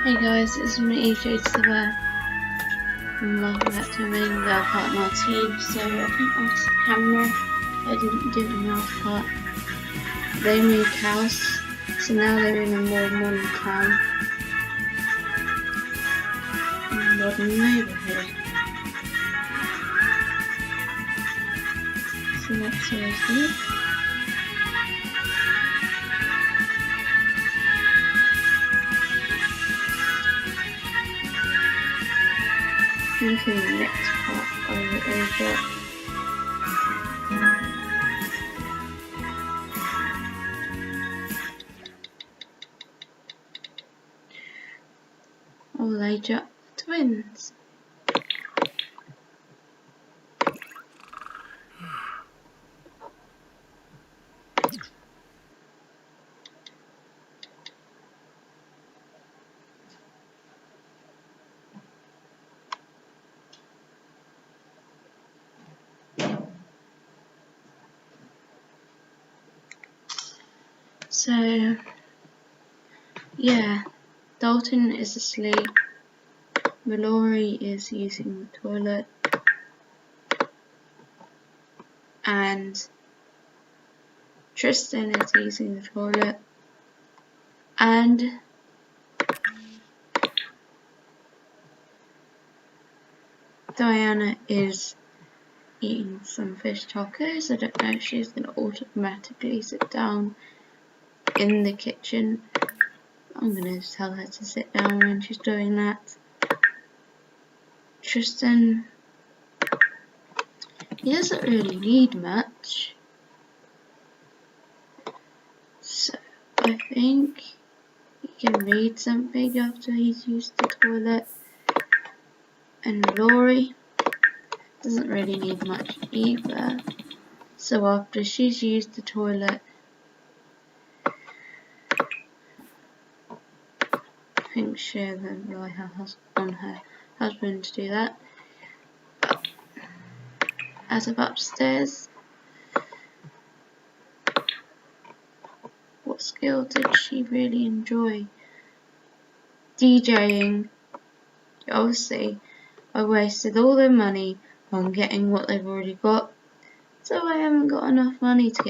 Hey guys, it's me, Jade7, and welcome back to a main part of my team. So I think off camera I didn't do enough, but they moved house, so now they're in a more modern town, modern neighbourhood. So that's always good. Into the next part of the airport. All age twins. So, yeah, Dalton is asleep, Mallory is using the toilet, and Tristan is using the toilet, and Diana is eating some fish tacos. I don't know if she's going to automatically sit down in the kitchen. I'm going to tell her to sit down when she's doing that. Tristan, he doesn't really need much, so I think he can read something after he's used the toilet. And Laurie doesn't really need much either, so after she's used the toilet, I think she'll rely on her husband to do that. As of upstairs, what skill did she really enjoy? DJing. Obviously, I wasted all their money on getting what they've already got, so I haven't got enough money to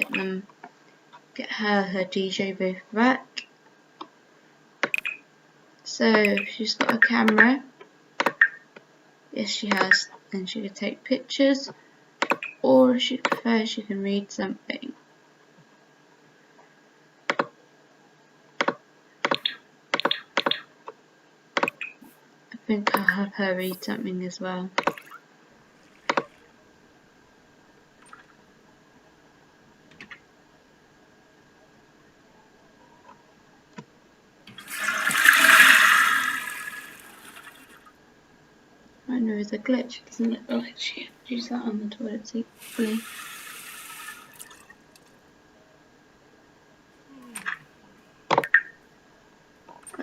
get her DJ booth back. So she's got a camera. Yes, she has, and she can take pictures, or if she prefers, she can read something. I think I'll have her read something as well. I know it's a glitch, doesn't it? Like she use that on the toilet seat properly.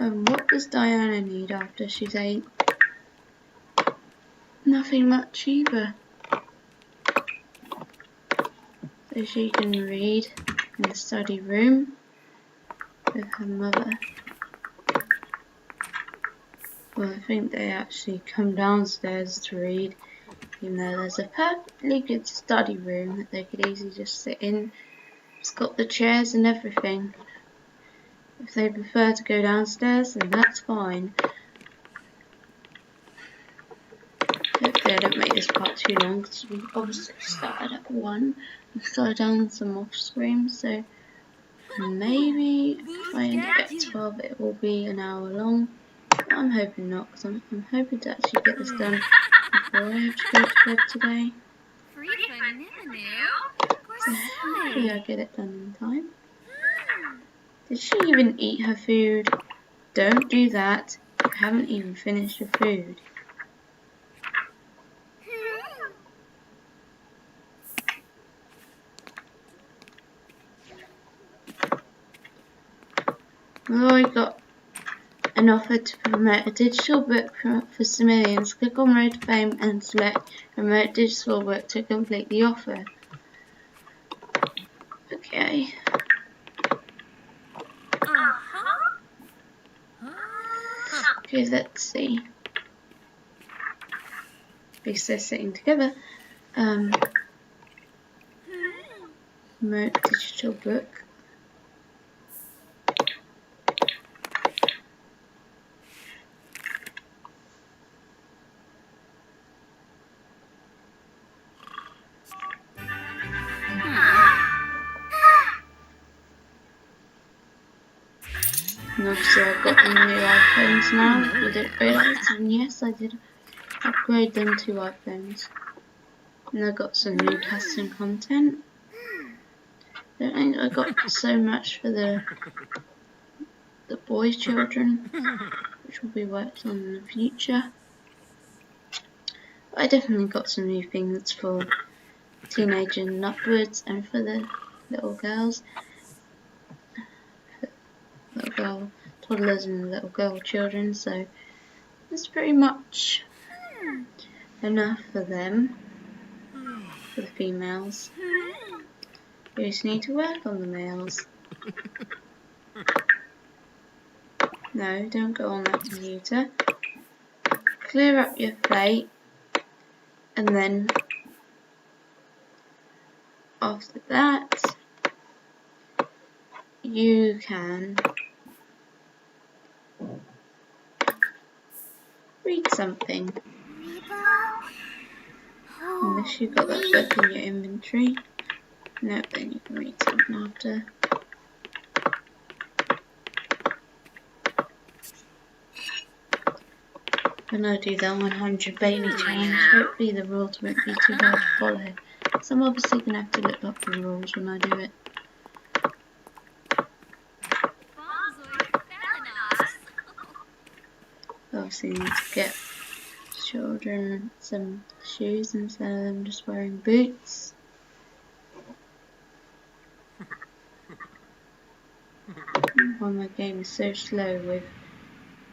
What does Diana need after she's ate? Nothing much either. So she can read in the study room with her mother. Well, I think they actually come downstairs to read, even though there's a perfectly good study room that they could easily just sit in. It's got the chairs and everything. If they prefer to go downstairs, then that's fine. Hopefully I don't make this part too long, because we obviously started at 1 and started down some off screen, so maybe if I end up at 12 it will be an hour long. But I'm hoping not, because I'm hoping to actually get this done before I have to go to bed today. So hopefully I get it done in time. Did she even eat her food? Don't do that. You haven't even finished your food. Mallory got an offer to promote a digital book for civilians. Click on Road to Fame and select Remote Digital Book to complete the offer. Okay. Okay, let's see. Because they're sitting together. Remote digital book. And obviously I've got the new iPhones now, if you didn't realise, and yes, I did upgrade them to iPhones. And I got some new custom content. I don't think I got so much for the boys' children, which will be worked on in the future. But I definitely got some new things for teenagers and upwards, and for the little girls. Little girl toddlers and little girl children, so that's pretty much enough for them, for the females. We just need to work on the males. No, don't go on that computer. Clear up your plate, and then after that you can read something. Unless you've got that book in your inventory. No, then you can read something after. When I do that 100 baby challenge, hopefully the rules won't be too hard to follow. So I'm obviously going to have to look up the rules when I do it. Obviously need to get children some shoes instead of them just wearing boots. Why my game is so slow with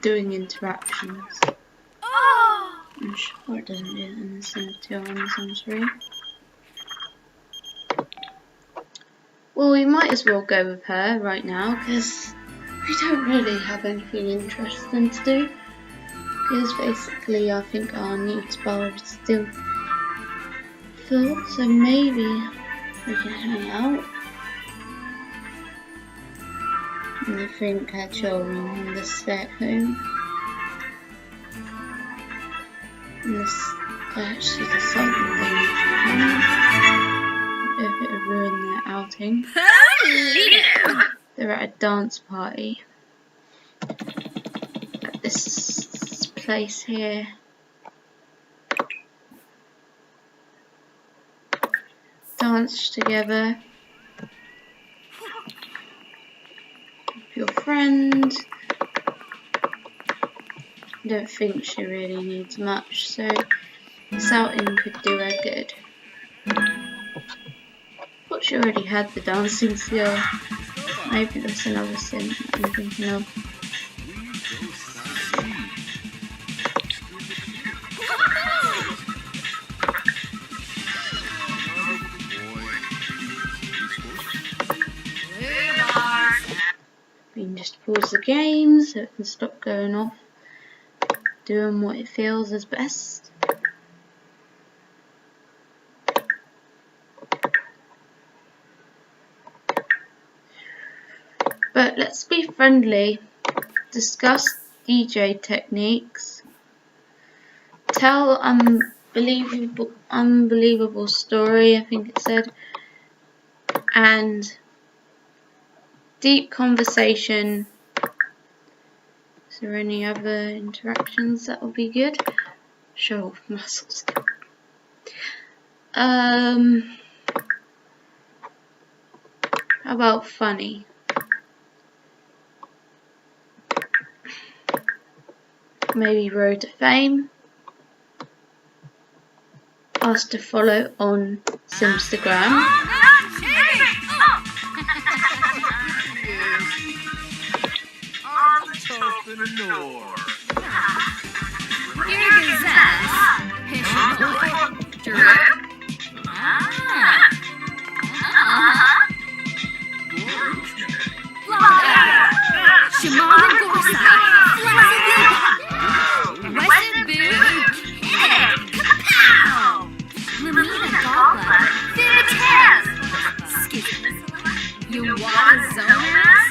doing interactions. I'm sure it doesn't do it in the Sims 2 or in the Sims 3. Well, we might as well go with her right now because we don't really have anything interesting to do. Because basically I think our needs bar is still full, so maybe we can hang out. And I think our children want to stay at home. And this actually decided they need to come. If it would ruin their outing. They're at a dance party at this place here. Dance together with your friend. I don't think she really needs much, so this outing could do her good. Thought she already had the dancing skill. Maybe that's another sim I'm thinking of. We can just pause the game so it can stop going off, doing what it feels is best. But let's be friendly, discuss DJ techniques, tell unbelievable story, I think it said, and deep conversation. Is there any other interactions that will be good? Show off muscles. How about funny? Maybe Road to Fame. Ask to follow on Simstagram. You want a zoners?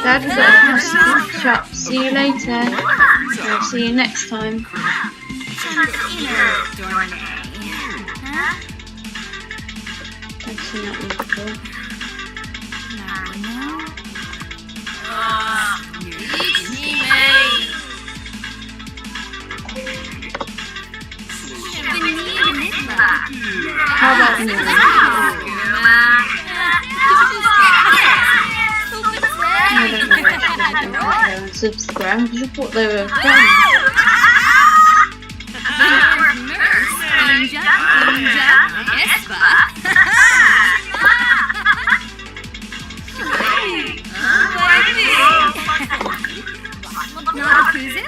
Dad, we've got to catch up. See you later. I'll see you next time. I've seen that one before. How about you? I don't know if I can subscribe because I thought they were friends.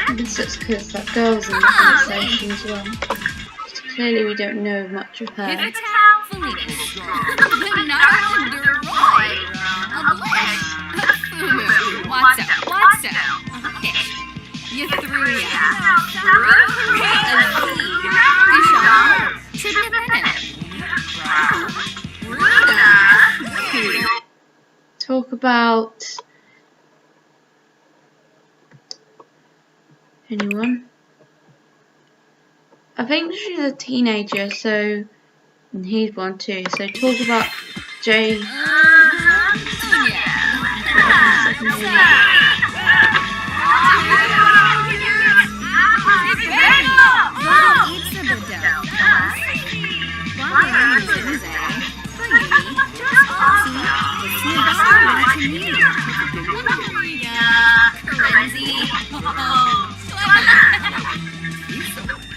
I guess it's because that girl's in the conversation as well. Clearly we don't know much of her. Talk about anyone? I think she's a teenager, so and he's one too. So talk about Jay.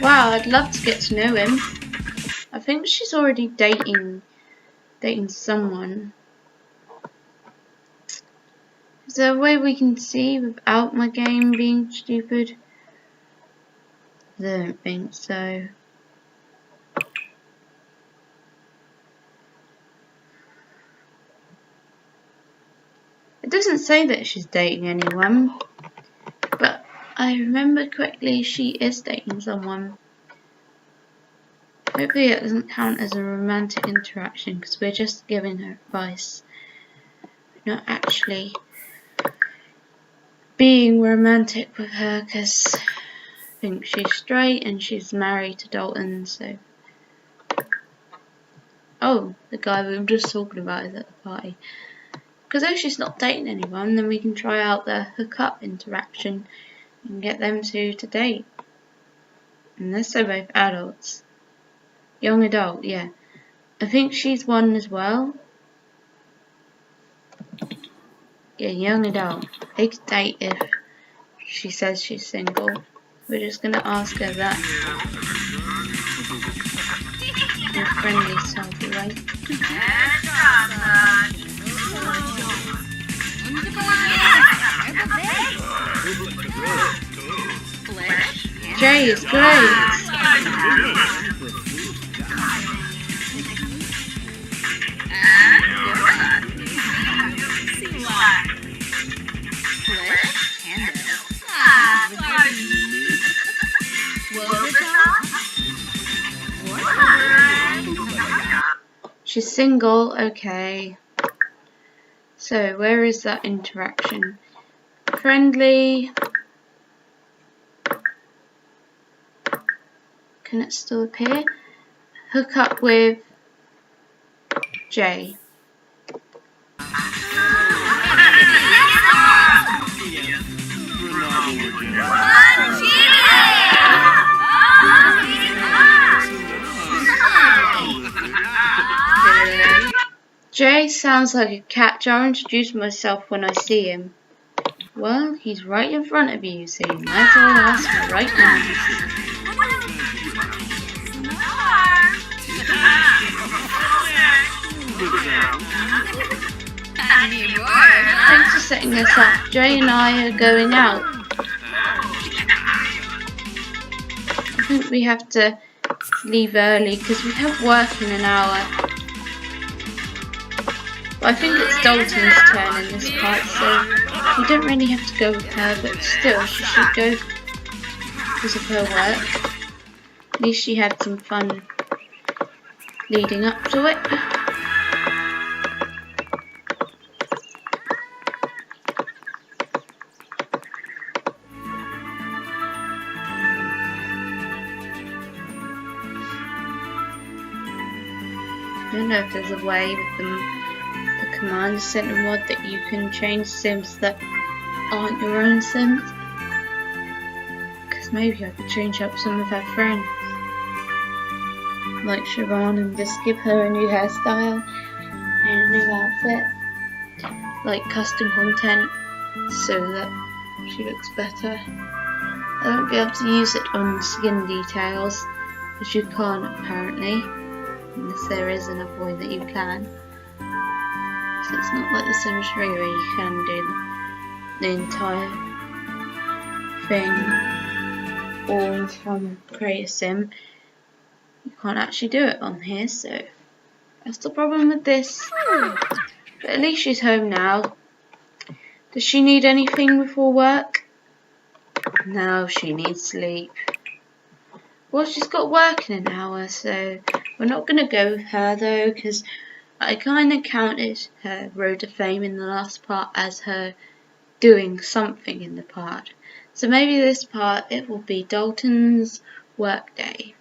Wow, I'd love to get to know him. I think she's already dating someone. Is there a way we can see without my game being stupid? I don't think so. It doesn't say that she's dating anyone, but I remember correctly she is dating someone. Hopefully it doesn't count as a romantic interaction because we're just giving her advice. We're not actually being romantic with her because I think she's straight and she's married to Dalton, so... Oh, the guy we were just talking about is at the party. Because if she's not dating anyone, then we can try out the hookup interaction and get them two to date. Unless they're both adults. Young adult, yeah. I think she's one as well. Yeah, young adult. They could date if she says she's single. We're just gonna ask her that. In a friendly, salty way. Jay is great. She's single, okay. So, where is that interaction? Friendly. Can it still appear? Hook up with Jay. Jay sounds like a catch. I'll introduce myself when I see him. Well, he's right in front of you, so you might as well ask right now. Thanks for setting this up. Jay and I are going out. I think we have to leave early because we have work in an hour. I think it's Dalton's turn in this part, so we don't really have to go with her, but still, she should go because of her work. At least she had some fun leading up to it. I don't know if there's a way with the Command Center mod that you can change Sims that aren't your own Sims. Because maybe I could change up some of her friends. Like Siobhan, and just give her a new hairstyle and a new outfit. Like custom content so that she looks better. I won't be able to use it on skin details, which you can't apparently. Unless there is another way that you can. So it's not like The Sims 3 where you can do the entire thing all from create a sim. You can't actually do it on here, so that's the problem with this. But at least she's home now. Does she need anything before work? No, she needs sleep. Well, she's got work in an hour, so we're not going to go with her though, because I kind of counted her Road to Fame in the last part as her doing something in the part. So maybe this part it will be Dalton's work day.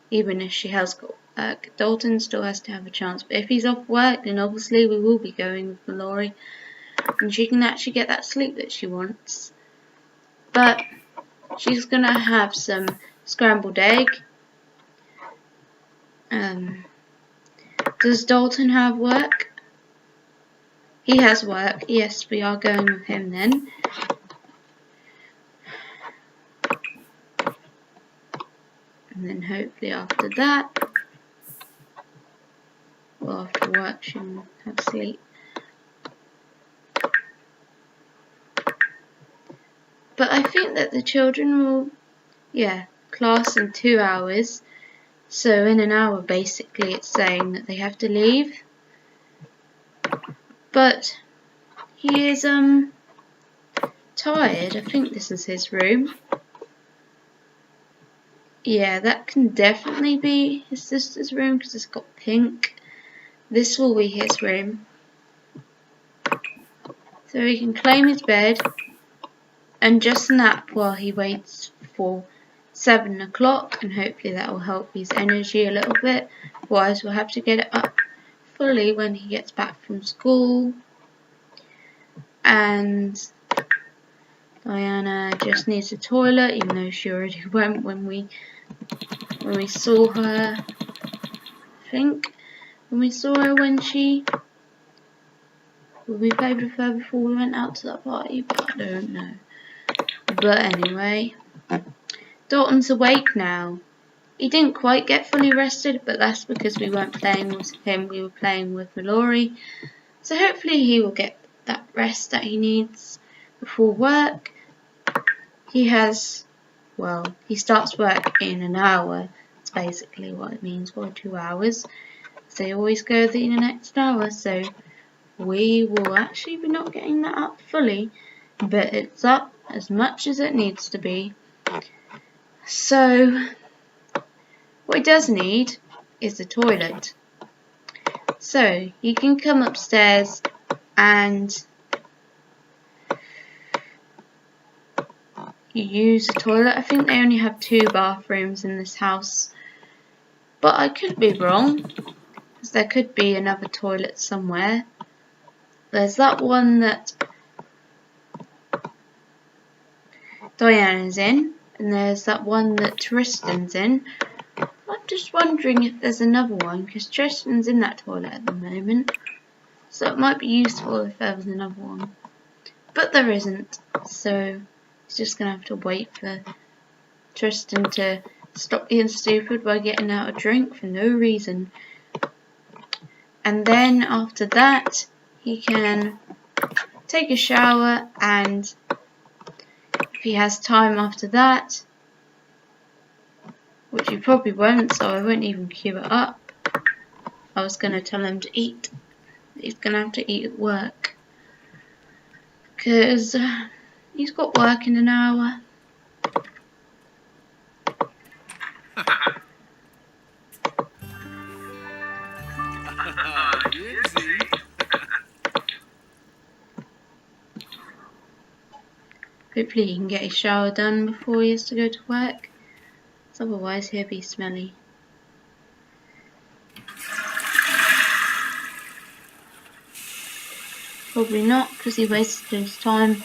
Even if she has got work, Dalton still has to have a chance. But if he's off work, then obviously we will be going with Mallory, and she can actually get that sleep that she wants. But she's gonna have some scrambled egg. Does Dalton have work? He has work. Yes, we are going with him then. And then hopefully after that, well, after work she will have sleep. But I think that the children will, class in 2 hours. So in an hour basically it's saying that they have to leave. But he is tired. I think this is his room. Yeah, that can definitely be his sister's room because it's got pink. This will be his room. So he can claim his bed and just nap while he waits for 7 o'clock, and hopefully that will help his energy a little bit. Otherwise we'll have to get it up fully when he gets back from school. And Diana just needs a toilet, even though she already went when we saw her. I think when we saw her when we played with her before we went out to that party, but I don't know. But anyway, Dalton's awake now. He didn't quite get fully rested, but that's because we weren't playing with him, we were playing with Mallory. So hopefully he will get that rest that he needs before work. He starts work in an hour. That's basically what it means, or 2 hours. So they always go in the next hour, so we will actually be not getting that up fully, but it's up as much as it needs to be. So what he does need is a toilet. So you can come upstairs and you use a toilet. I think they only have 2 bathrooms in this house, but I could be wrong, because there could be another toilet somewhere. There's that one that Diana's in, and there's that one that Tristan's in. I'm just wondering if there's another one, because Tristan's in that toilet at the moment, so it might be useful if there was another one. But there isn't, so he's just going to have to wait for Tristan to stop being stupid by getting out a drink for no reason. And then after that, he can take a shower, and if he has time after that, which he probably won't, so I won't even queue it up. I was going to tell him to eat. he's gonna have to eat at work. Because he's got work in an hour. Hopefully he can get his shower done before he has to go to work. Otherwise he'll be smelly. Probably not, because he wasted his time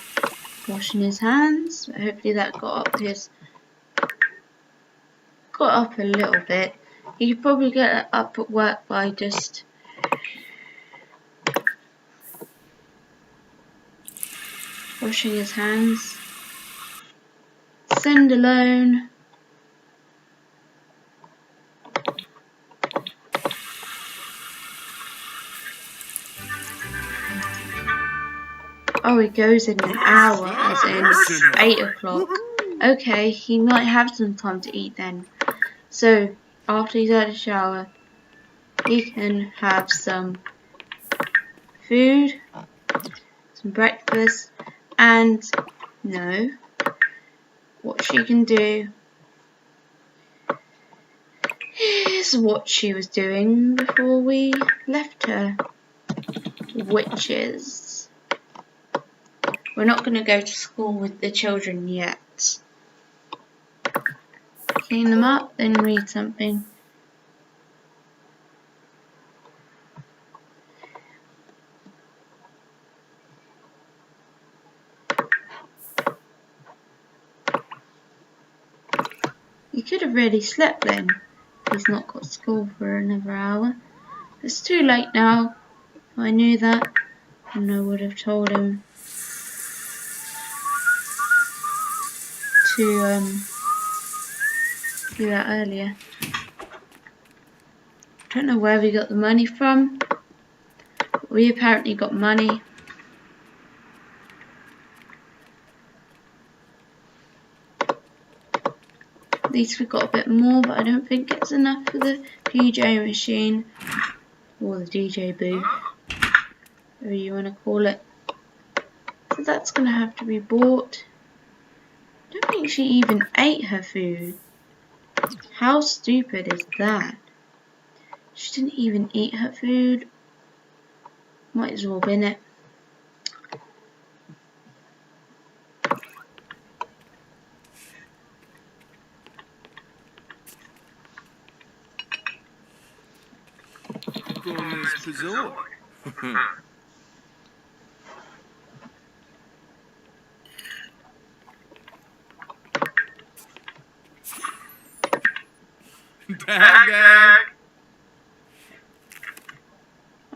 washing his hands. But hopefully that got up a little bit. He could probably get up at work by just washing his hands. Send alone. Oh, he goes in an hour, as in 8 o'clock. Okay, he might have some time to eat then. So, after he's had a shower, he can have some food, some breakfast, and no, what she can do is what she was doing before we left her, which is we're not going to go to school with the children yet. Clean them up, then read something. He could have really slept then. He's not got school for another hour. It's too late now. If I knew that, then I would have told him to do that earlier. I don't know where we got the money from, but we apparently got money. At least we got a bit more, but I don't think it's enough for the PJ machine or the DJ booth, whatever you want to call it. So that's going to have to be bought. I don't think she even ate her food. How stupid is that? She didn't even eat her food. Might as well bin it.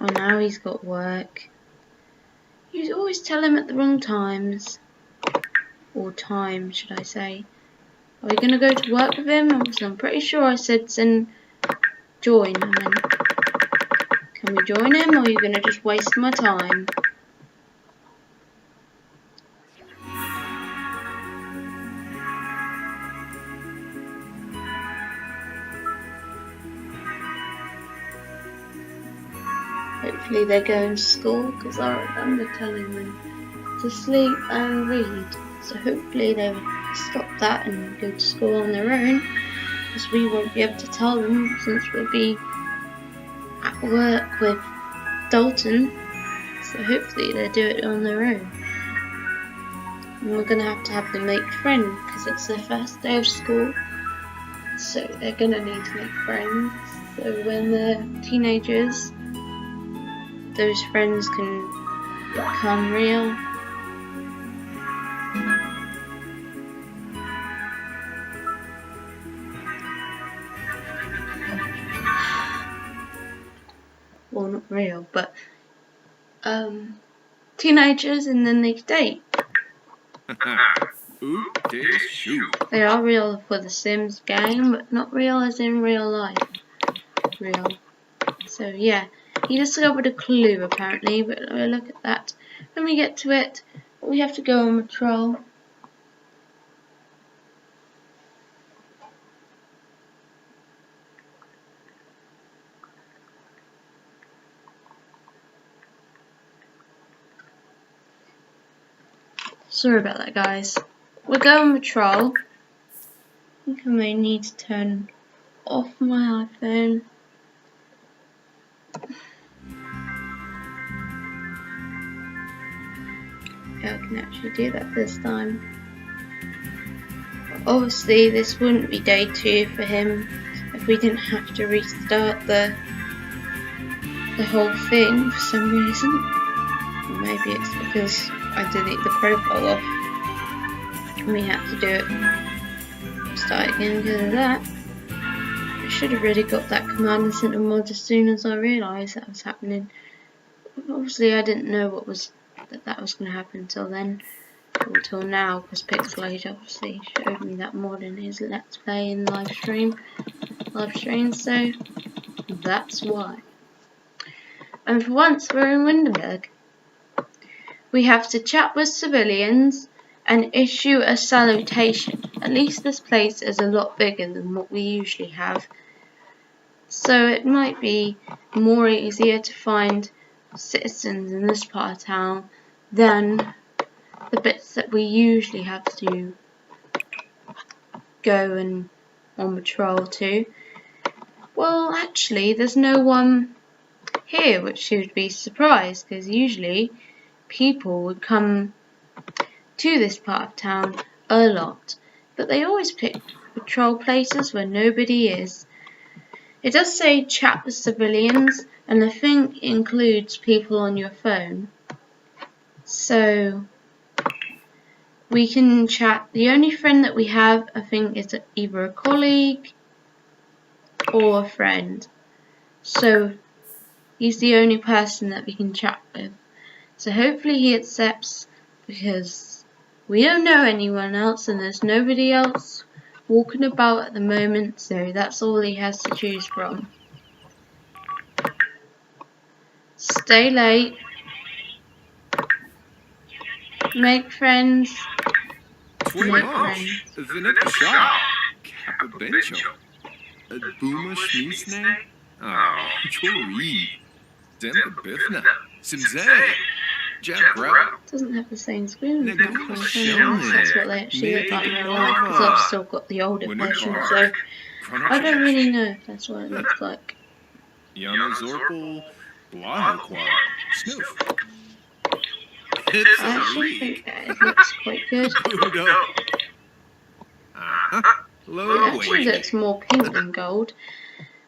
Oh, now he's got work. You always tell him at the wrong times. Or time, should I say. Are we going to go to work with him? I'm pretty sure I said join. I mean, can we join him, or are you going to just waste my time? Hopefully they're going to school, because I remember telling them to sleep and read. So hopefully they'll stop that and go to school on their own, because we won't be able to tell them since we'll be at work with Dalton. So hopefully they'll do it on their own. And we're going to have them make friends, because it's their first day of school. So they're going to need to make friends. So when they're teenagers, those friends can become real. Well, not real, but teenagers, and then they date. They are real for the Sims game, but not real as in real life. Real. So yeah, he discovered a clue apparently, but we'll look at that when we get to it. We have to go on patrol. Sorry about that, guys. We're going patrol. I think I may need to turn off my iPhone. Okay, I can actually do that this time. Obviously, this wouldn't be day 2 for him if we didn't have to restart the whole thing for some reason. Or maybe it's because I deleted the profile off and we had to do it. Start again because of that. I should have really got that command and center mod as soon as I realised that was happening. Obviously, I didn't know that was going to happen until then. Until now, because Pixelade obviously showed me that mod in his Let's Play and live stream, so that's why. And for once we're in Windenburg. We have to chat with civilians and issue a salutation. At least this place is a lot bigger than what we usually have, so it might be more easier to find citizens in this part of town than the bits that we usually have to go and on patrol to. Well, actually, there's no one here, which you would be surprised, because usually people would come to this part of town a lot, but they always pick patrol places where nobody is. It does say chat with civilians, and I think it includes people on your phone, so we can chat. The only friend that we have, I think, is either a colleague or a friend. So he's the only person that we can chat with. So hopefully he accepts, because we don't know anyone else and there's nobody else walking about at the moment, so that's all he has to choose from. Stay late. Make friends. Make friends. Doesn't have the same screen as that. That's what they actually look like in real life, because I've still got the older version, so I don't really know if that's what it looks like. I actually think that it looks quite good. It actually looks more pink than gold.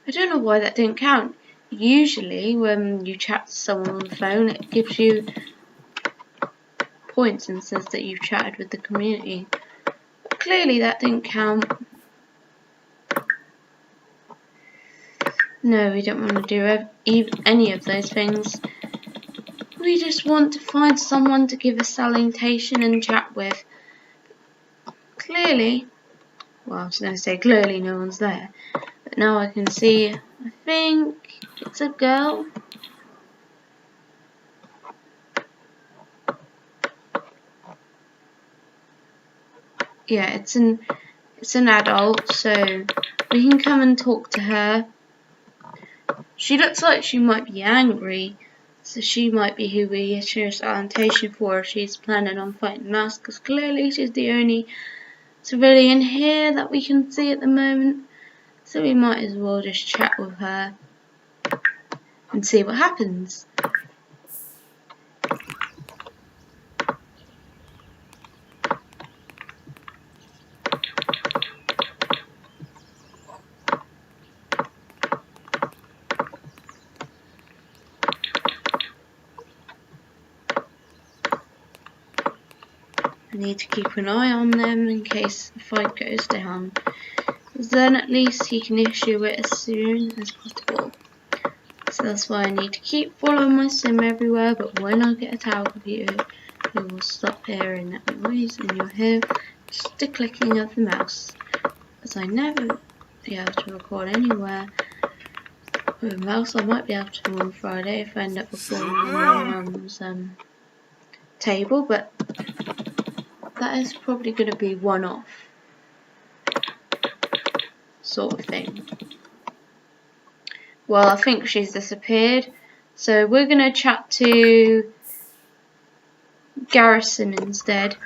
I don't know why that didn't count. Usually when you chat to someone on the phone, it gives you points and says that you've chatted with the community. But clearly that didn't count. No, we don't want to do any of those things. We just want to find someone to give a salutation and chat with. Clearly, well, I was going to say clearly no one's there, but now I can see, I think it's a girl. Yeah, it's an adult, so we can come and talk to her. She looks like she might be angry, so she might be who we issue a salutation for if she's planning on fighting us, because clearly she's the only civilian here that we can see at the moment, so we might as well just chat with her and see what happens. I need to keep an eye on them in case the fight goes down, because then at least he can issue it as soon as possible. So that's why I need to keep following my sim everywhere, but when I get a tower computer, you will stop hearing that noise and you'll hear just the clicking of the mouse, as I never be able to record anywhere with a mouse. I might be able to on Friday if I end up recording on my mum's table, but that is probably going to be one-off sort of thing. Well, I think she's disappeared, so we're going to chat to Garrison instead.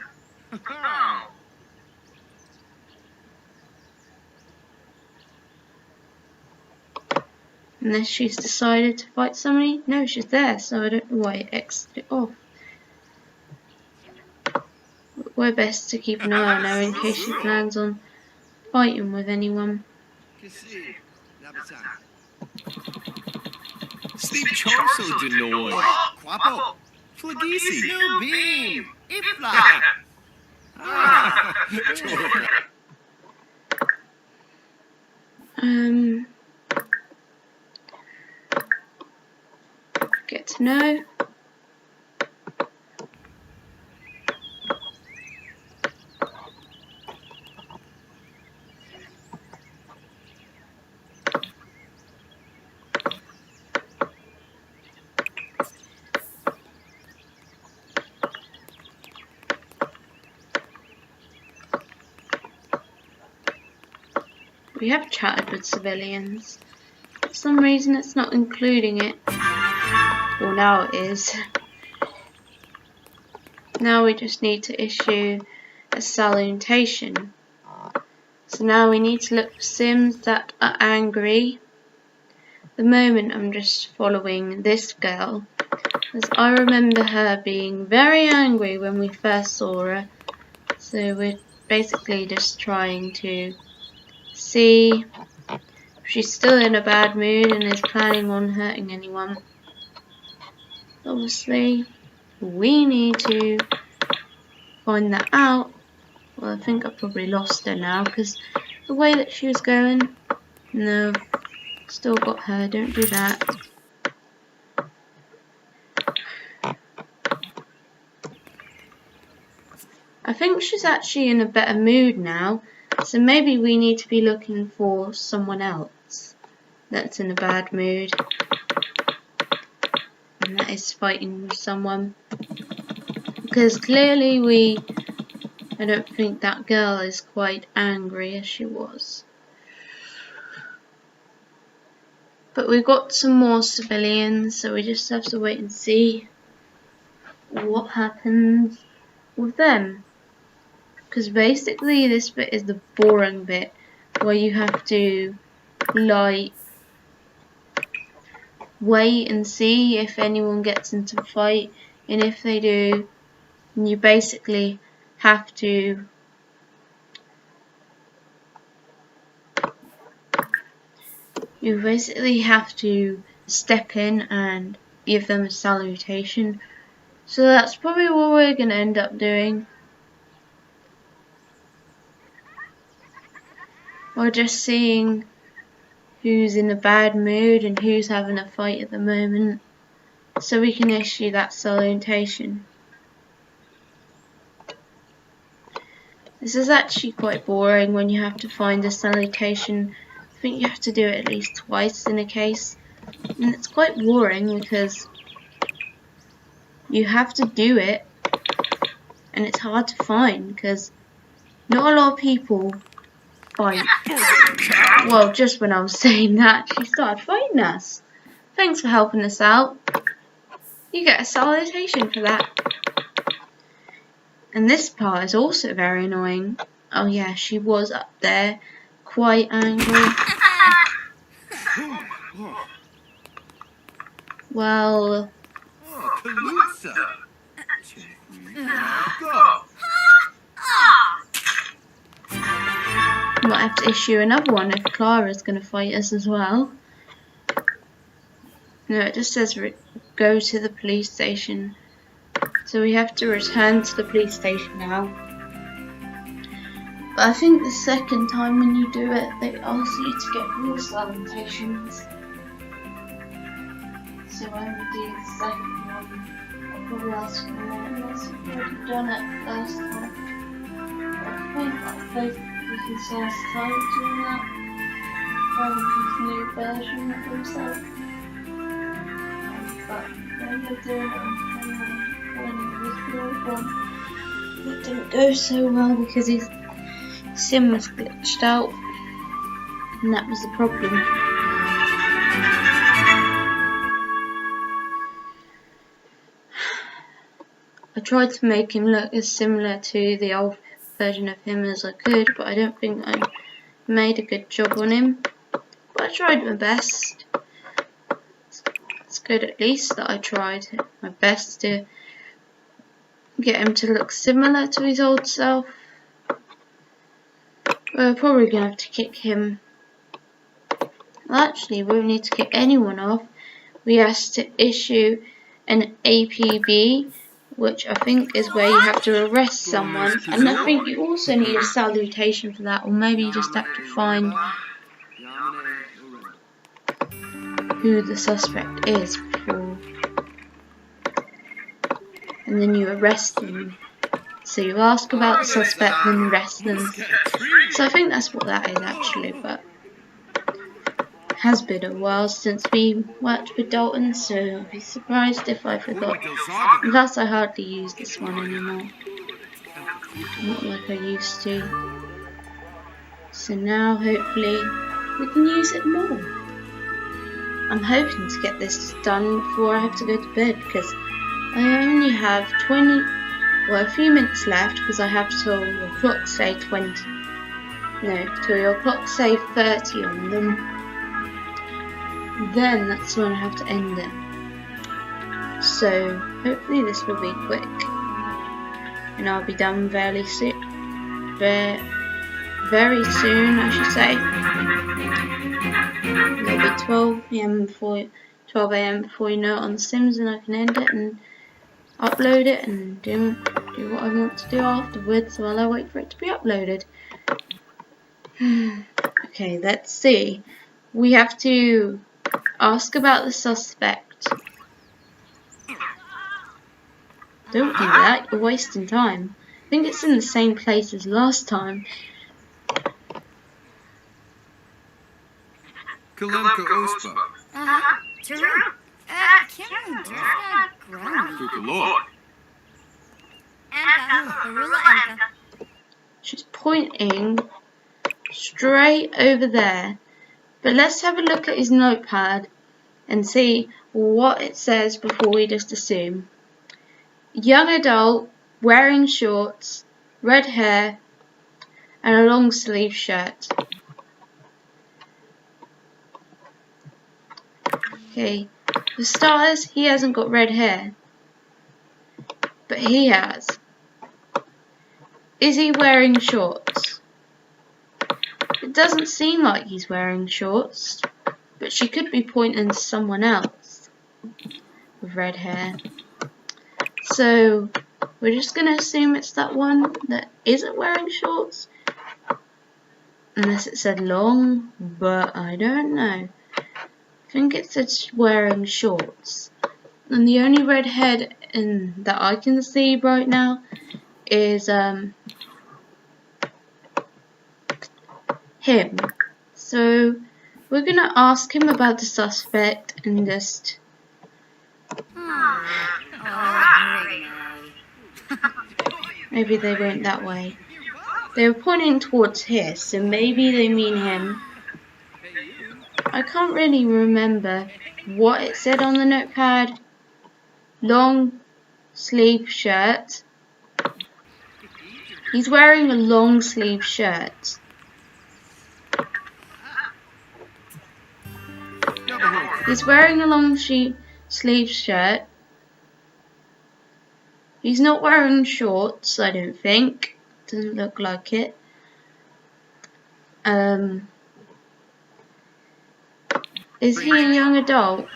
Unless she's decided to fight somebody. No, she's there, so I don't know why it exited off. We're best to keep an eye on her in case she plans on fighting with anyone. Sleep Chorso de Noy. Quapo. Flagisi. No beam. Ifla. Get to know. We have chatted with civilians. For some reason it's not including it. Well, now it is. Now we just need to issue a salutation. So now we need to look for Sims that are angry. At the moment I'm just following this girl, as I remember her being very angry when we first saw her. So we're basically just trying to see if she's still in a bad mood and is planning on hurting anyone. Obviously, we need to find that out. Well, I think I probably lost her now because the way that she was going. No, still got her. Don't do that. I think she's actually in a better mood now, so maybe we need to be looking for someone else that's in a bad mood, and that is fighting with someone, because clearly I don't think that girl is quite angry as she was. But we've got some more civilians, so we just have to wait and see what happens with them. Because basically this bit is the boring bit, where you have to like wait and see if anyone gets into a fight, and if they do, you basically have to step in and give them a salutation. So that's probably what we're going to end up doing. We're just seeing who's in a bad mood and who's having a fight at the moment, so we can issue that salutation. This is actually quite boring when you have to find a salutation. I think you have to do it at least twice in a case, and it's quite boring because you have to do it and it's hard to find because not a lot of people fight. Well, just when I was saying that, she started fighting us. Thanks for helping us out. You get a salutation for that. And this part is also very annoying. Oh yeah, she was up there, quite angry. Well, might have to issue another one if Clara's going to fight us as well. No, it just says go to the police station. So we have to return to the police station now. But I think the second time when you do it, they ask you to get more salutations. So when we do the second one, I'll probably ask for more unless we've already done it first time. I think I think this is last time doing that. This new version of himself. But when we're doing it when it was the old one, it didn't go so well because his sim was glitched out, and that was the problem. I I tried to make him look as similar to the old version of him as I could, but I don't think I made a good job on him. But I tried my best. It's good at least that I tried my best to get him to look similar to his old self. We're probably going to have to kick him. Well, actually, we don't need to kick anyone off. We have to issue an APB, which I think is where you have to arrest someone. And I think you also need a salutation for that, or maybe you just have to find who the suspect is before. And then you arrest them. So you ask about the suspect and arrest them. So I think that's what that is actually, but it has been a while since we worked with Dalton, so I'll be surprised if I forgot. Plus I hardly use this one anymore. Not like I used to. So now hopefully we can use it more. I'm hoping to get this done before I have to go to bed, because I only have a few minutes left, because I have till your clock say 20. No, till your clock say 30 on them. Then that's when I have to end it. So hopefully this will be quick, and I'll be done very soon. Very soon, I should say. It'll be 12 a.m. before you know it on The Sims, and I can end it and upload it and do what I want to do afterwards while I wait for it to be uploaded. Okay, let's see. We have to ask about the suspect. Don't do that, you're wasting time. I think it's in the same place as last time. Kalemka Ospa. True. Kim, ground. Kukalor. Anka. She's pointing straight over there. But let's have a look at his notepad and see what it says before we just assume. Young adult, wearing shorts, red hair, and a long sleeve shirt. Okay, for starters, he hasn't got red hair, but he has. Is he wearing shorts? It doesn't seem like he's wearing shorts, but she could be pointing to someone else with red hair. So we're just going to assume it's that one that isn't wearing shorts, unless it said long, but I don't know. I think it said wearing shorts, and the only red head that I can see right now is him. So we're gonna ask him about the suspect and just maybe they went that way. They were pointing towards here, so maybe they mean him. I can't really remember what it said on the notepad. Long sleeve shirt. He's wearing a long sleeve shirt. He's wearing a long sleeve shirt. He's not wearing shorts, I don't think. Doesn't look like it. Is he a young adult?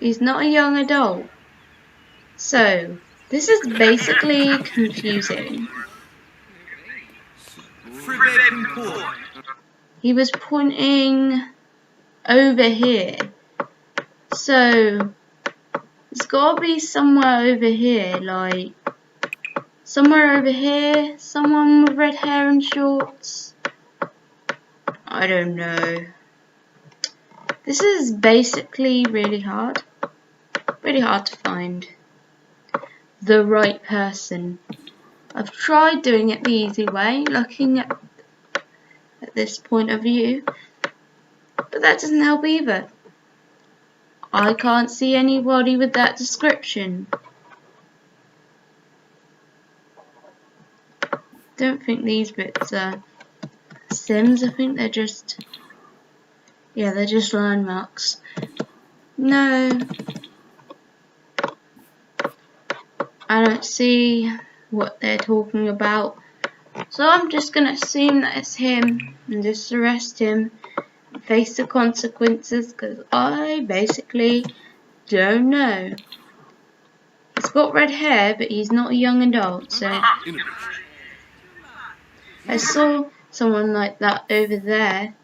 He's not a young adult. So, this is basically confusing. He was pointing over here. So, it's got to be somewhere over here, like somewhere over here, someone with red hair and shorts. I don't know. This is basically really hard to find the right person. I've tried doing it the easy way, looking at this point of view, but that doesn't help either. I can't see anybody with that description. Don't think these bits are Sims. I think they're just, yeah, they're just landmarks. No, I don't see what they're talking about. So I'm just gonna assume that it's him and just arrest him and face the consequences, because I basically don't know. He's got red hair, but he's not a young adult, so I saw someone like that over there.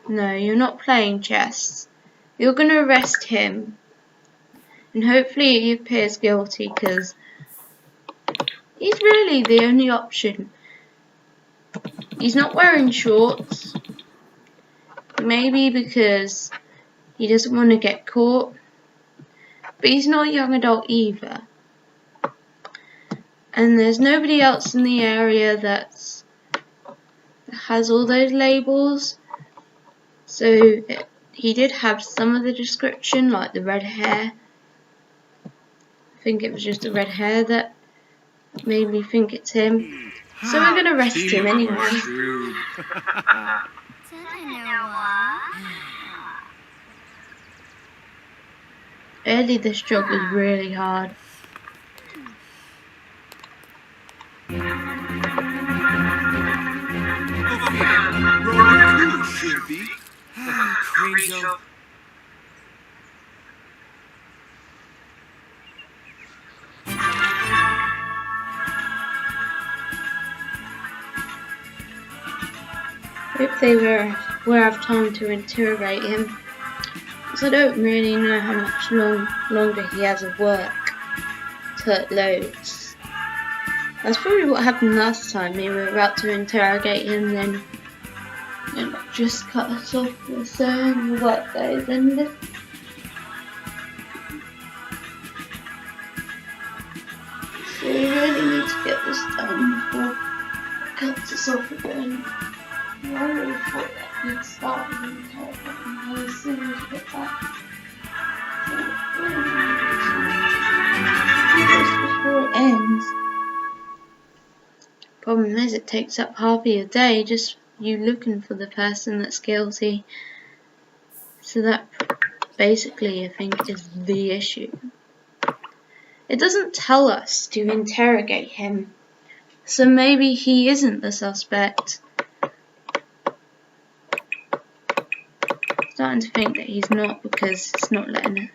No, you're not playing chess. You're gonna arrest him, and hopefully he appears guilty, because he's really the only option. He's not wearing shorts. Maybe because he doesn't want to get caught. But he's not a young adult either. And there's nobody else in the area that has all those labels. So he did have some of the description, like the red hair. I think it was just the red hair that made me think it's him. So we're gonna arrest him anyway. Early this job was really hard. Hope they will have time to interrogate him, because I don't really know how much longer he has of work till it loads. That's probably what happened last time. They were about to interrogate him, then it just cut us off with saying the work days ended. So we really need to get this done before it cuts us off again. I really thought that we'd start with interrogating as soon as we get back. Just before it ends. Problem is, it takes up half of your day just you looking for the person that's guilty. So that basically, I think, is the issue. It doesn't tell us to interrogate him, so maybe he isn't the suspect. Starting to think that he's not, because it's not letting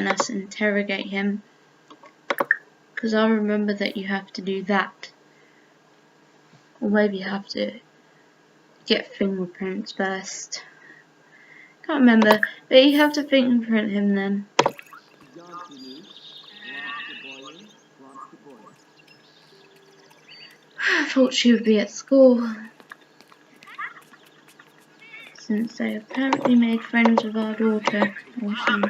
us interrogate him. Because I remember that you have to do that. Or maybe you have to get fingerprints first. Can't remember, but you have to fingerprint him then. I thought she would be at school, since they apparently made friends with our daughter. Awesome.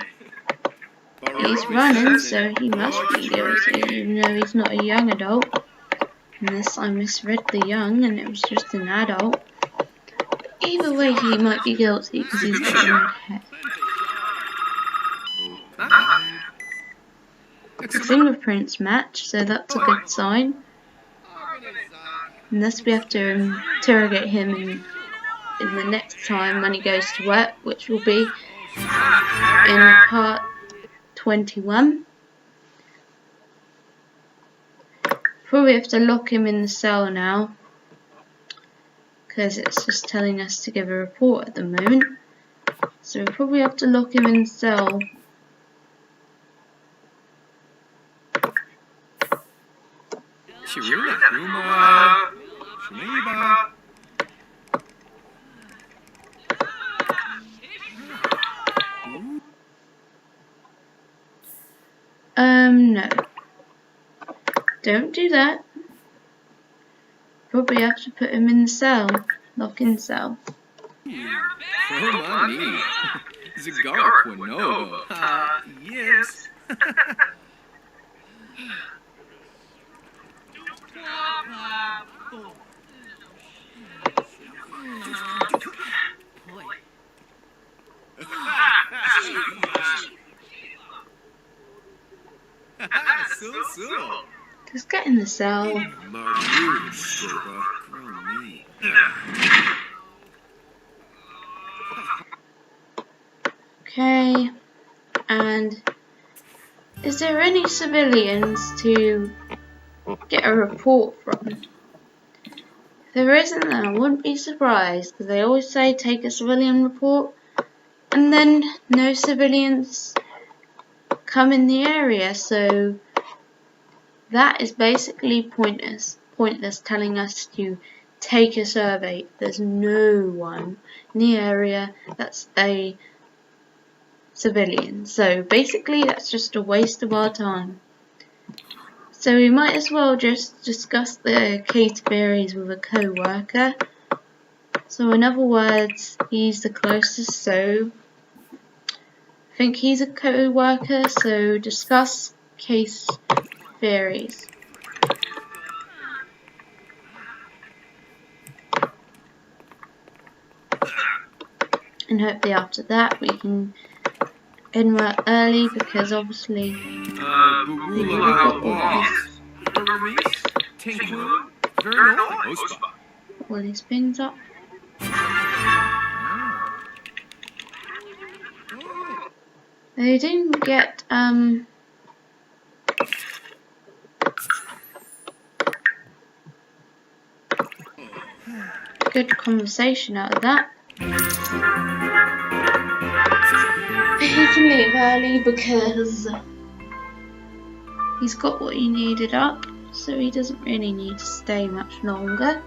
He's running, so he must be guilty, even though he's not a young adult. Unless I misread the young and it was just an adult. Either way, he might be guilty because he's got a red hair. The fingerprints match, so that's a good sign. Unless we have to interrogate him in the next time when he goes to work, which will be in part 21. Probably have to lock him in the cell now, because it's just telling us to give a report at the moment. So we'll probably have to lock him in the cell. No. Don't do that. Probably have to put him in the cell. Lock-in cell. Yes. so. Just get in the cell. Maru, Stroba. Grow me. Okay. And is there any civilians to get a report from? If there isn't, then I wouldn't be surprised, because they always say take a civilian report, and then no civilians come in the area, so that is basically pointless telling us to take a survey. There's no one in the area that's a civilian, so basically that's just a waste of our time. So we might as well just discuss the case theories with a co-worker. So in other words, he's the closest, so I think he's a co-worker, so discuss case theories. And hopefully after that we can end work early, because obviously we've got all these things up. They didn't get good conversation out of that. He can leave early because he's got what he needed up, so he doesn't really need to stay much longer.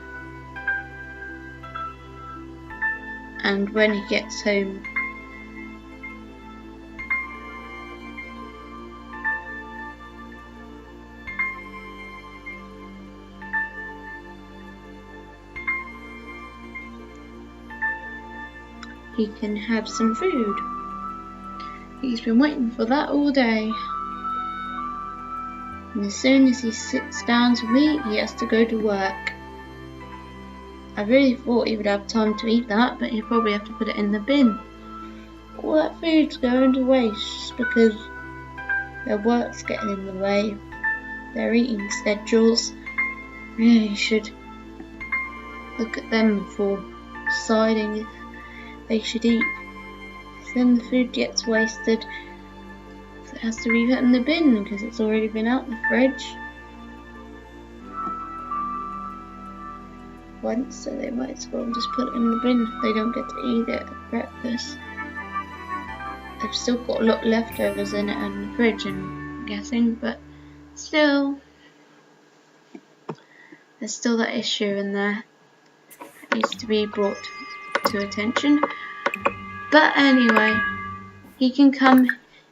And when he gets home, he can have some food. He's been waiting for that all day. And as soon as he sits down to eat, he has to go to work. I really thought he would have time to eat that, but he'd probably have to put it in the bin. All that food's going to waste just because their work's getting in the way. Their eating schedules. Really should look at them before deciding if they should eat. Then the food gets wasted, so it has to be put in the bin because it's already been out the fridge once, so they might as well just put it in the bin if they don't get to eat it at breakfast. They've still got a lot leftovers in it in the fridge, I'm guessing, but still, there's still that issue in there that needs to be brought to attention. But anyway, he can come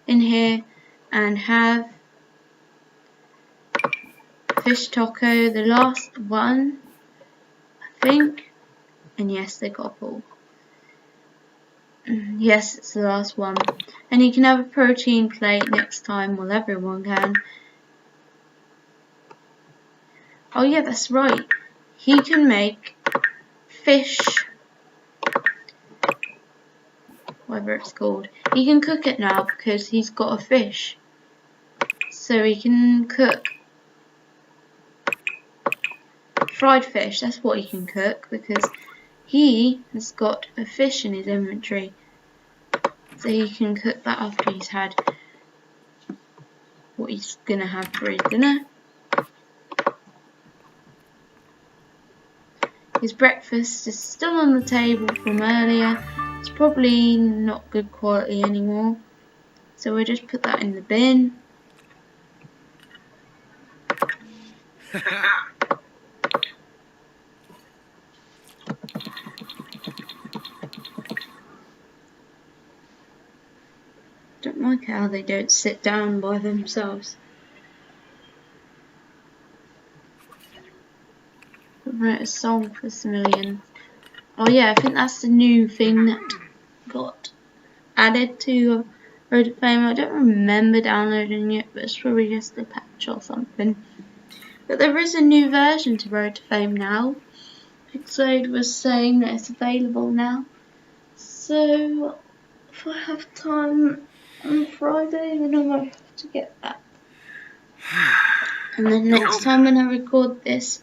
in here and have fish taco, the last one, I think. And yes, they got a ball. Yes, it's the last one. And he can have a protein plate next time. Well, everyone can. Oh yeah, that's right. He can make fish, whatever it's called. He can cook it now because he's got a fish. So he can cook fried fish. That's what he can cook because he has got a fish in his inventory. So he can cook that after he's had what he's gonna have for his dinner. His breakfast is still on the table from earlier. It's probably not good quality anymore, so we'll just put that in the bin. Don't like how they don't sit down by themselves. Write a song for civilians. Oh yeah, I think that's the new thing that got added to Road to Fame. I don't remember downloading it, but it's probably just a patch or something. But there is a new version to Road to Fame now. Pixade was saying that it's available now. So if I have time on Friday, then I might have to get that. And then next time when I record this,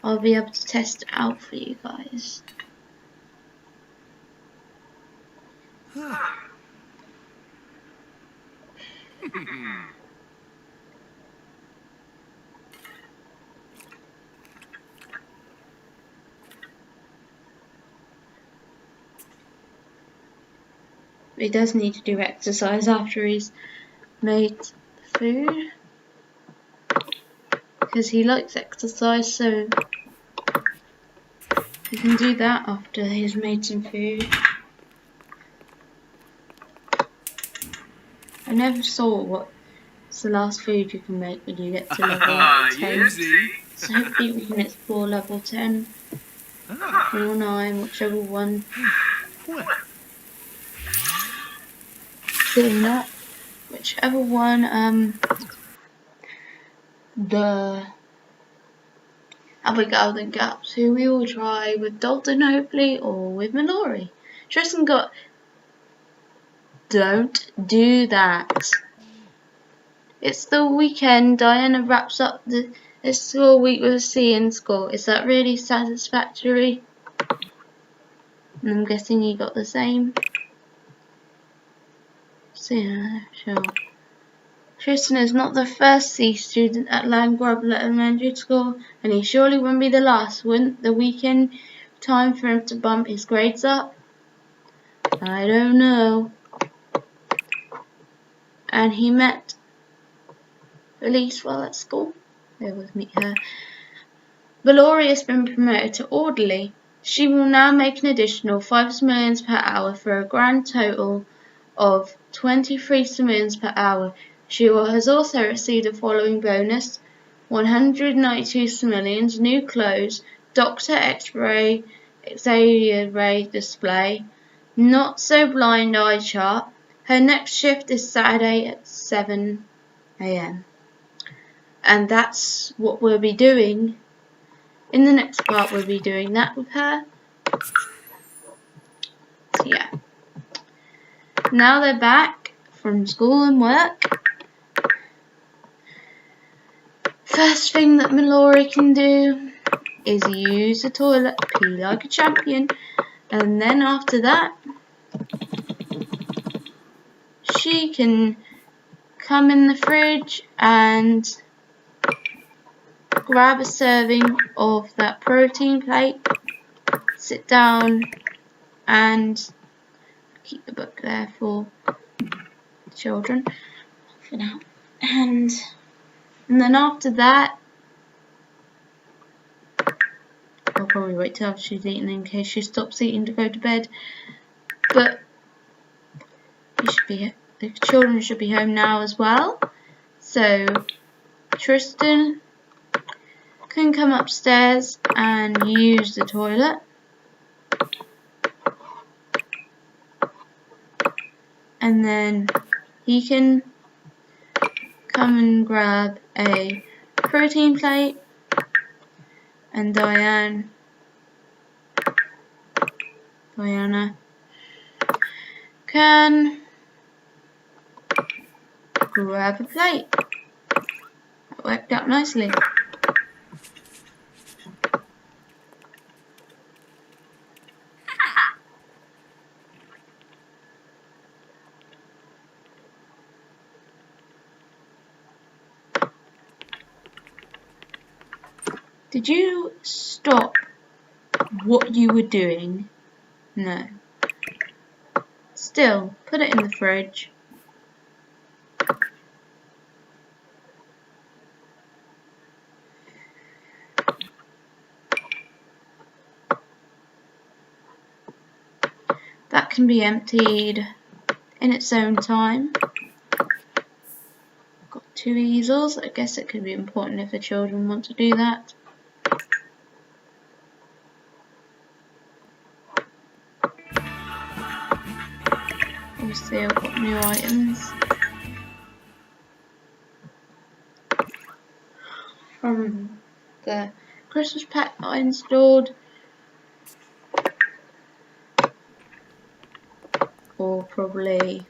I'll be able to test it out for you guys. He does need to do exercise after he's made the food, because he likes exercise, so he can do that after he's made some food. I never saw what's the last food you can make when you get to level 10. So hopefully we can explore level 10 or 9, whichever one. Doing that, whichever one the Abigail then gaps, who we will try with Dalton hopefully, or with Mallory. Tristan got. Don't do that. It's the weekend. Diana wraps up this school week with a C in school. Is that really satisfactory? And I'm guessing you got the same. So yeah, sure. Tristan is not the first C student at Landgrab Elementary School, and he surely wouldn't be the last. Wouldn't the weekend time for him to bump his grades up? I don't know. And he met Elise while at school. They would meet her. Valoria has been promoted to orderly. She will now make an additional 5 simoleons per hour for a grand total of 23 simoleons per hour. She has also received the following bonus: 192 simoleons, new clothes, Doctor X-ray, Xavier ray display, not so blind eye chart. Her next shift is Saturday at 7 AM. And that's what we'll be doing. In the next part we'll be doing that with her. So yeah. Now they're back from school and work. First thing that Mallory can do is use the toilet, pee like a champion, and then after that she can come in the fridge and grab a serving of that protein plate, sit down and keep the book there for children for now. And then after that, I'll probably wait till she's eaten in case she stops eating to go to bed. But the children should be home now as well. So Tristan can come upstairs and use the toilet. And then he can come and grab a protein plate, and Diana can grab a plate. That worked out nicely. Did you stop what you were doing? No. Still, put it in the fridge. That can be emptied in its own time. Got 2 easels. I guess it could be important if the children want to do that. Obviously I've got new items from the Christmas pack that I installed, or probably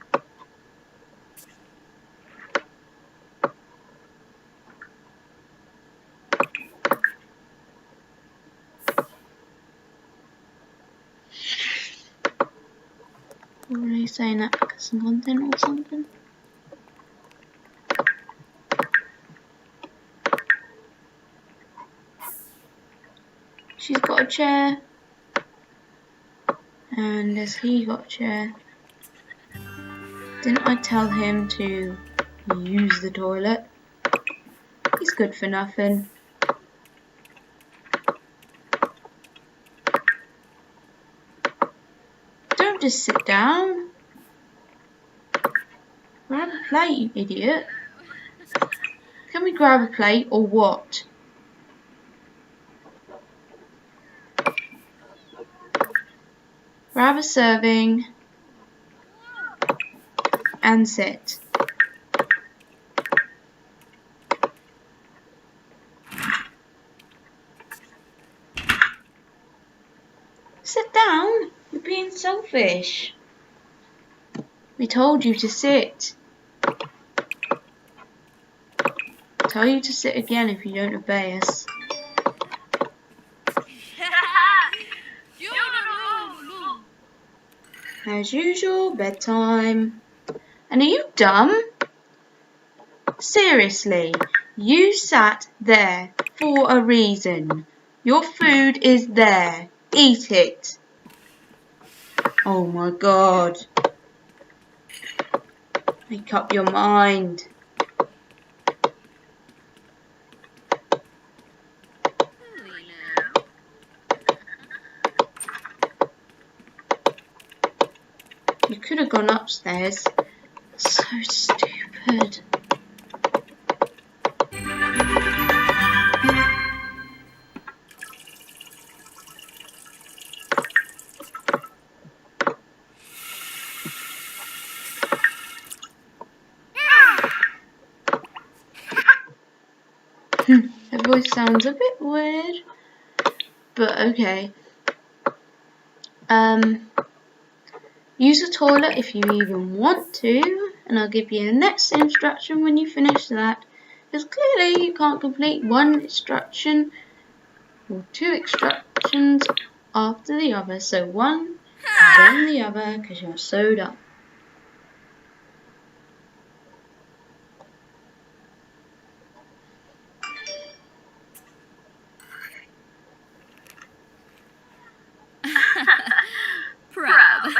you saying that because some content or something? She's got a chair. And has he got a chair? Didn't I tell him to use the toilet? He's good for nothing. Don't just sit down. Grab a plate, you idiot. Can we grab a plate or what? Grab a serving and sit. Sit down. You're being selfish. We told you to sit. Tell you to sit again if you don't obey us. As usual, bedtime. And are you dumb? Seriously, you sat there for a reason. Your food is there. Eat it. Oh my God. Make up your mind. You could have gone upstairs. So stupid. That voice sounds a bit weird, but okay. Use the toilet if you even want to, and I'll give you the next instruction when you finish that, because clearly you can't complete one instruction or two instructions after the other, so one, then the other, because you're so dumb. Proud.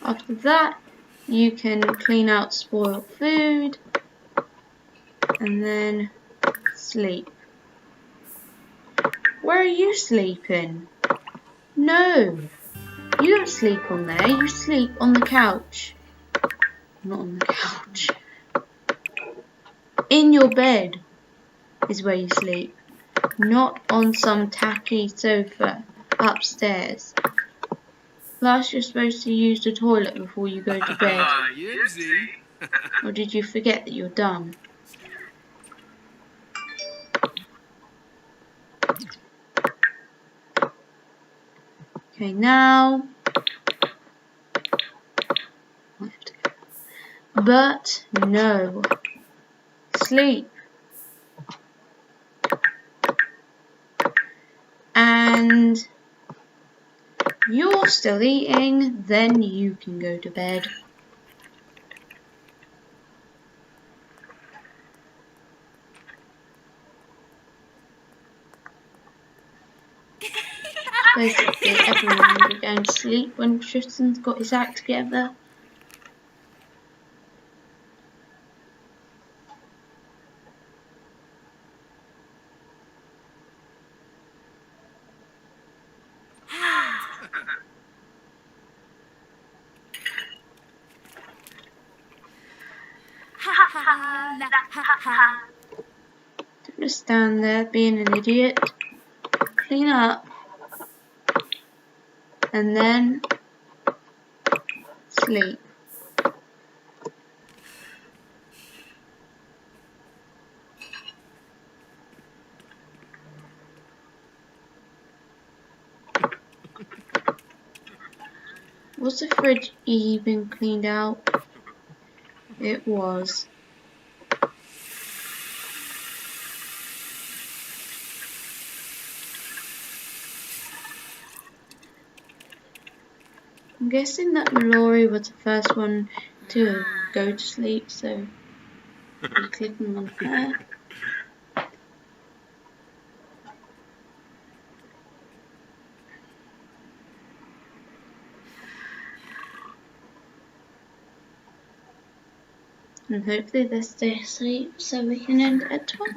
After that, you can clean out spoiled food and then sleep. Where are you sleeping? No, you don't sleep on there, you sleep on the couch. Not on the couch. In your bed is where you sleep, not on some tacky sofa upstairs. Plus, you're supposed to use the toilet before you go to bed. Or did you forget that you're dumb? Okay, now. But no. Sleep. And you're still eating, then you can go to bed. Basically, everyone will be going to sleep when Tristan's got his act together. Don't just stand there being an idiot. Clean up. And then sleep. Was the fridge even cleaned out? It was. I'm guessing that Mallory was the first one to go to sleep, so I'll be clicking on her. And hopefully they stay asleep so we can end at 12.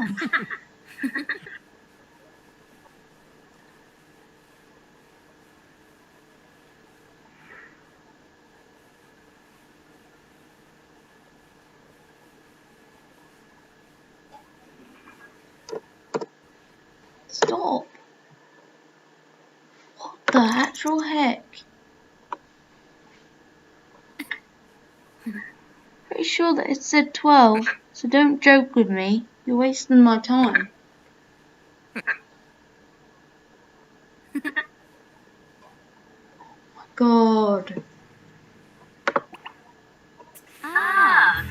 Stop! What the actual heck? Pretty sure that it said 12, so don't joke with me. You're wasting my time. God. Ah.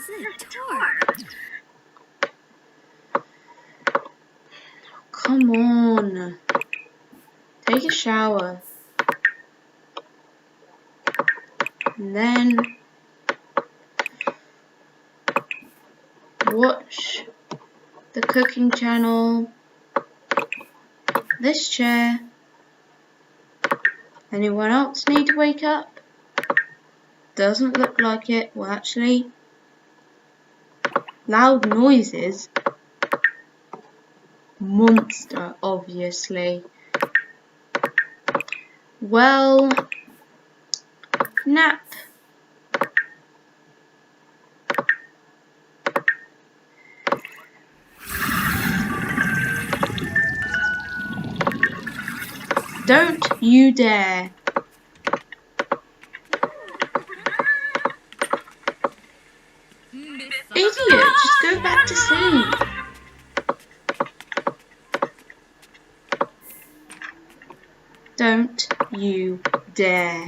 Zitort. Come on. Take a shower. And then watch the cooking channel. This chair. Anyone else need to wake up? Doesn't look like it. Well, actually, loud noises. Monster, obviously. Well, nap. Don't you dare. Idiot, just go back to sleep. Don't you dare.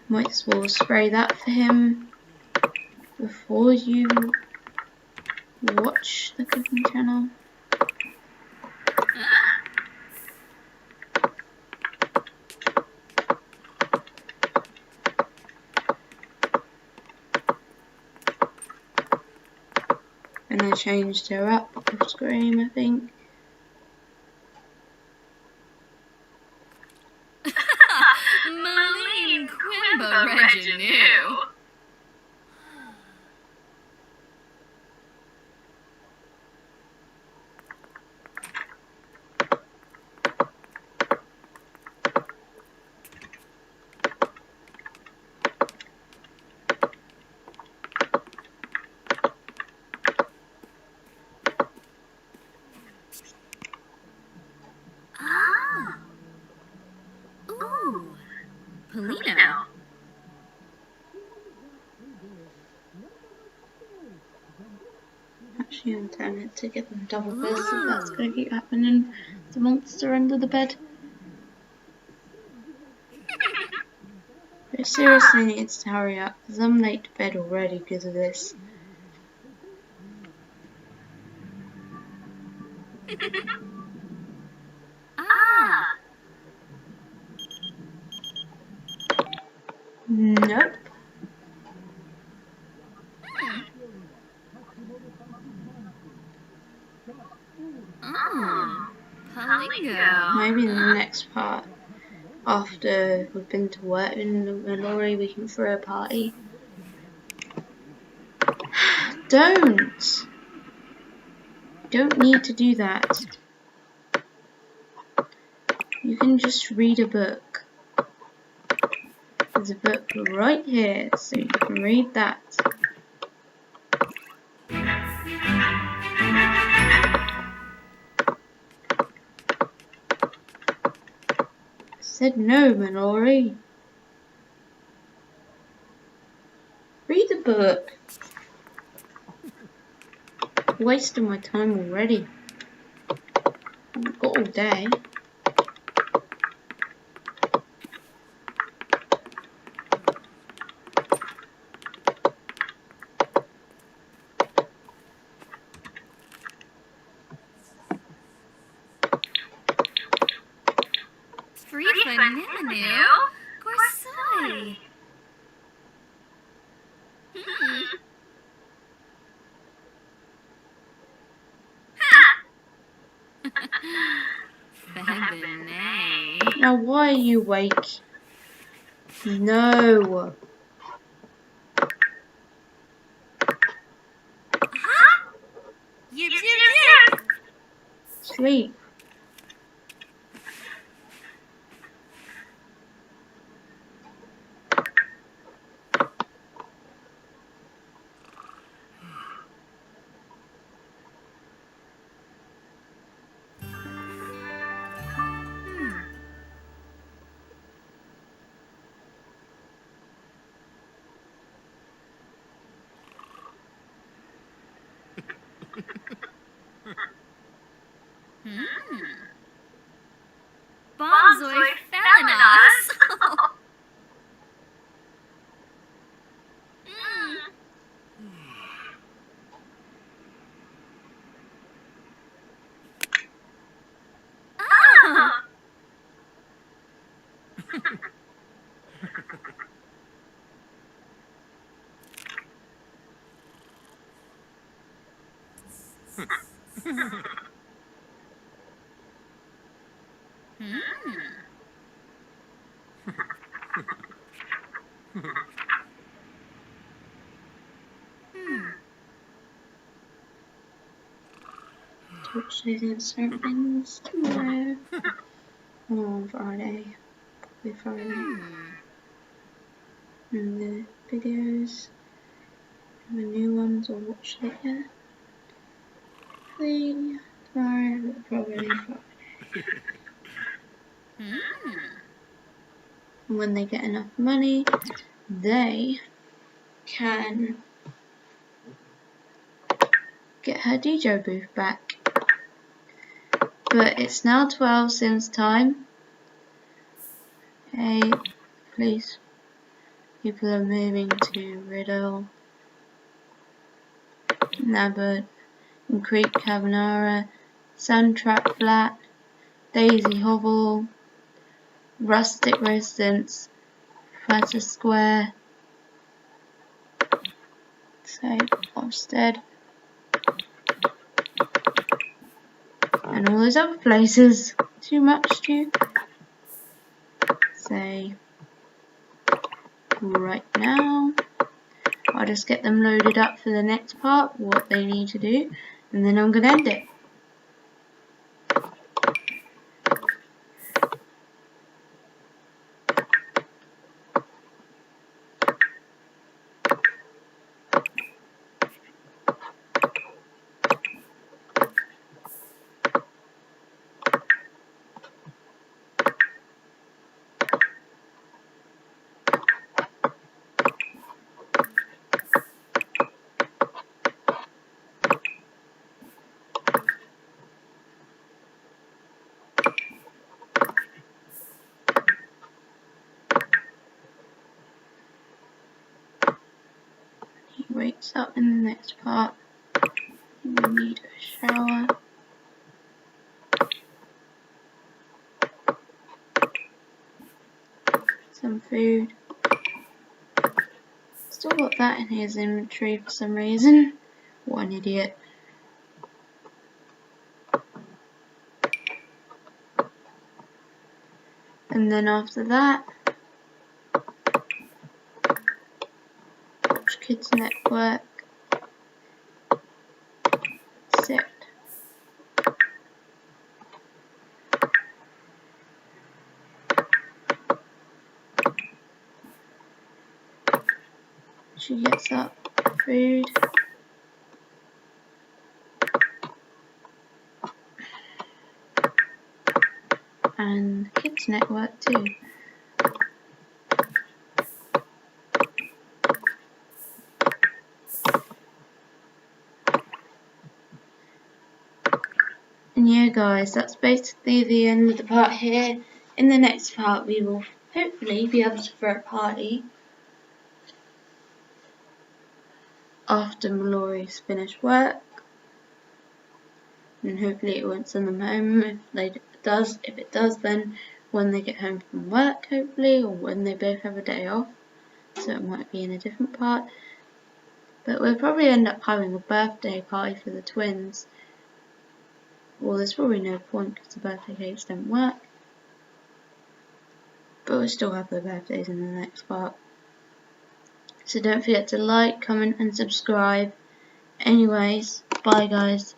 Might as well spray that for him before you watch the cooking channel. And I changed her up off screen, I think. Maline Quimba Reginu. Ah. Ooh. Polino. Actually, I'm telling it to give them double fist if that's going to keep happening. The monster under the bed. But seriously needs to hurry up because I'm late to bed already because of this. Ah. Nope. Oh. Palingo. Maybe in the next part, after we've been to work in Mallory, we can throw a party. Don't! Don't need to do that. You can just read a book. There's a book right here, so you can read that. I said no, Mallory. Read the book. Wasting my time already. I've got all day. Free Fanimanu? Gorsoi. Febine. Now why are you awake? No. Yip, yip, yip. Sleep. Bonzoi Felinas. Which they didn't start things tomorrow. Or on Friday. Probably Friday. And the videos. The new ones I'll watch later. Hopefully tomorrow, but probably Friday. And when they get enough money, they can get her DJ booth back. But it's now 12 Sims time. Hey, please. People are moving to Riddle, Nabbit, and Creek Carbonara, Suntrap Flat, Daisy Hovel, Rustic Residence, Platter Square, say Ofsted, and all those other places. Too much to say right now. I'll just get them loaded up for the next part, what they need to do, and then I'm going to end it. He wakes up in the next part. We need a shower. Some food. Still got that in his inventory for some reason. What an idiot. And then after that, watch Kids Network. Sit. She gets up, food. And Kids Network too. And yeah guys, that's basically the end of the part here. In the next part we will hopefully be able to throw a party after Mallory's finished work. And hopefully it won't send them home. If it does then when they get home from work, hopefully, or when they both have a day off. So it might be in a different part. But we'll probably end up having a birthday party for the twins. Well, there's probably no point because the birthday cakes don't work. But we'll still have their birthdays in the next part. So don't forget to like, comment and subscribe. Anyways, bye guys.